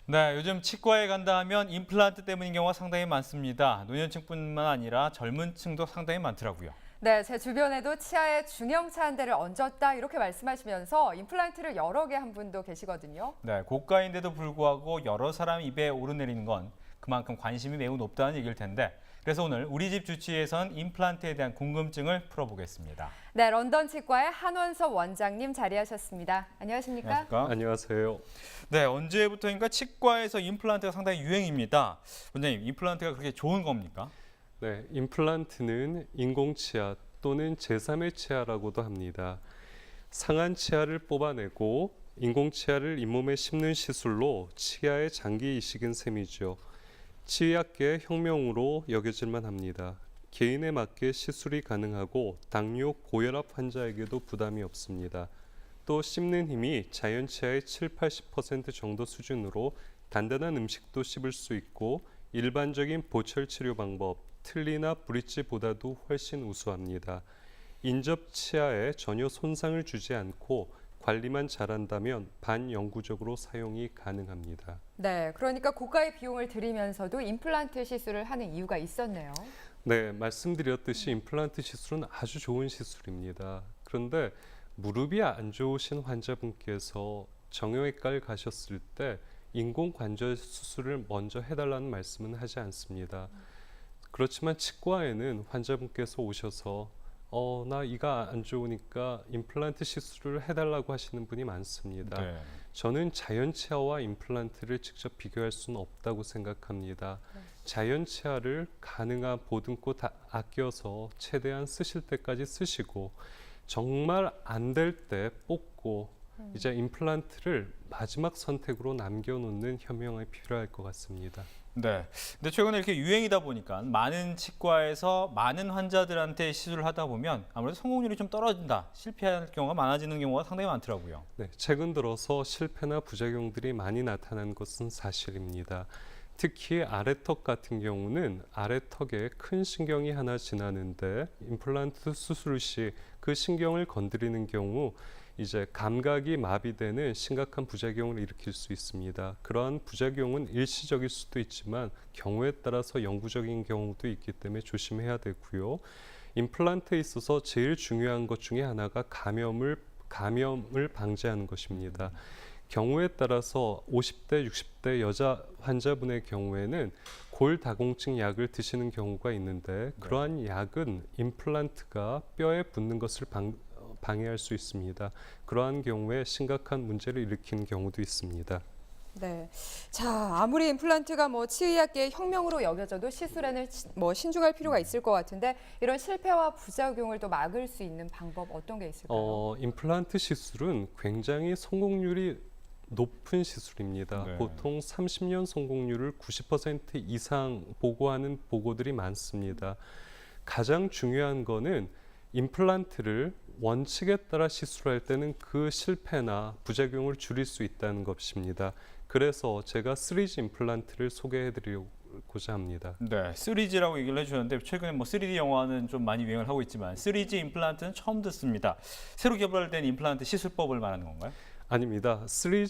네, 요즘 치과에 간다 하면 임플란트 때문인 경우가 상당히 많습니다. 노년층뿐만 아니라 젊은 층도 상당히 많더라고요. 네, 제 주변에도 치아에 중형차 한 대를 얹었다 이렇게 말씀하시면서 임플란트를 여러 개 한 분도 계시거든요. 네, 고가인데도 불구하고 여러 사람 입에 오르내리는 건 그만큼 관심이 매우 높다는 얘기일 텐데, 그래서 오늘 우리 집 주치의에선 임플란트에 대한 궁금증을 풀어보겠습니다. 네, 런던 치과의 한원섭 원장님 자리하셨습니다. 안녕하십니까? 안녕하십니까? 안녕하세요. 네, 언제부터인가 치과에서 임플란트가 상당히 유행입니다. 원장님, 임플란트가 그렇게 좋은 겁니까? 네, 임플란트는 인공치아 또는 제3의 치아라고도 합니다. 상한 치아를 뽑아내고 인공치아를 잇몸에 심는 시술로 치아의 장기 이식인 셈이죠. 치의학계의 혁명으로 여겨질만 합니다. 개인에 맞게 시술이 가능하고 당뇨, 고혈압 환자에게도 부담이 없습니다. 또 씹는 힘이 자연 치아의 7~80% 정도 수준으로 단단한 음식도 씹을 수 있고 일반적인 보철 치료 방법, 틀니나 브릿지보다도 훨씬 우수합니다. 인접 치아에 전혀 손상을 주지 않고 관리만 잘한다면 반영구적으로 사용이 가능합니다. 네, 그러니까 고가의 비용을 들이면서도 임플란트 시술을 하는 이유가 있었네요. 네, 말씀드렸듯이 임플란트 시술은 아주 좋은 시술입니다. 그런데 무릎이 안 좋으신 환자분께서 정형외과를 가셨을 때 인공관절 수술을 먼저 해달라는 말씀은 하지 않습니다. 그렇지만 치과에는 환자분께서 오셔서 나 이가 안 좋으니까 임플란트 시술을 해달라고 하시는 분이 많습니다. 네. 저는 자연 치아와 임플란트를 직접 비교할 수는 없다고 생각합니다. 자연 치아를 가능한 보듬고 다 아껴서 최대한 쓰실 때까지 쓰시고 정말 안 될 때 뽑고 이제 임플란트를 마지막 선택으로 남겨놓는 현명함이 필요할 것 같습니다. 네. 근데 최근에 이렇게 유행이다 보니까 많은 치과에서 많은 환자들한테 시술을 하다 보면 아무래도 성공률이 좀 떨어진다, 실패할 경우가 많아지는 경우가 상당히 많더라고요. 네, 최근 들어서 실패나 부작용들이 많이 나타난 것은 사실입니다. 특히 아래턱 같은 경우는 아래턱에 큰 신경이 하나 지나는데 임플란트 수술 시 그 신경을 건드리는 경우 이제 감각이 마비되는 심각한 부작용을 일으킬 수 있습니다. 그러한 부작용은 일시적일 수도 있지만 경우에 따라서 영구적인 경우도 있기 때문에 조심해야 되고요. 임플란트에 있어서 제일 중요한 것 중에 하나가 감염을 방지하는 것입니다. 경우에 따라서 50대, 60대 여자 환자분의 경우에는 골다공증 약을 드시는 경우가 있는데 그러한 약은 임플란트가 뼈에 붙는 것을 방해할 수 있습니다. 그러한 경우에 심각한 문제를 일으키는 경우도 있습니다. 네. 자, 아무리 임플란트가 치의학계의 혁명으로 여겨져도 시술에는 신중할 필요가 있을 것 같은데 이런 실패와 부작용을 또 막을 수 있는 방법 어떤 게 있을까요? 임플란트 시술은 굉장히 성공률이 높은 시술입니다. 네. 보통 30년 성공률을 90% 이상 보고하는 보고들이 많습니다. 가장 중요한 거는 임플란트를 원칙에 따라 시술할 때는 그 실패나 부작용을 줄일 수 있다는 것입니다. 그래서 제가 3G 임플란트를 소개해드리고자 합니다. 네, 3G라고 얘기를 해주셨는데 최근에 3D 영화는 좀 많이 유행을 하고 있지만 3G 임플란트는 처음 듣습니다. 새로 개발된 임플란트 시술법을 말하는 건가요? 아닙니다. 3G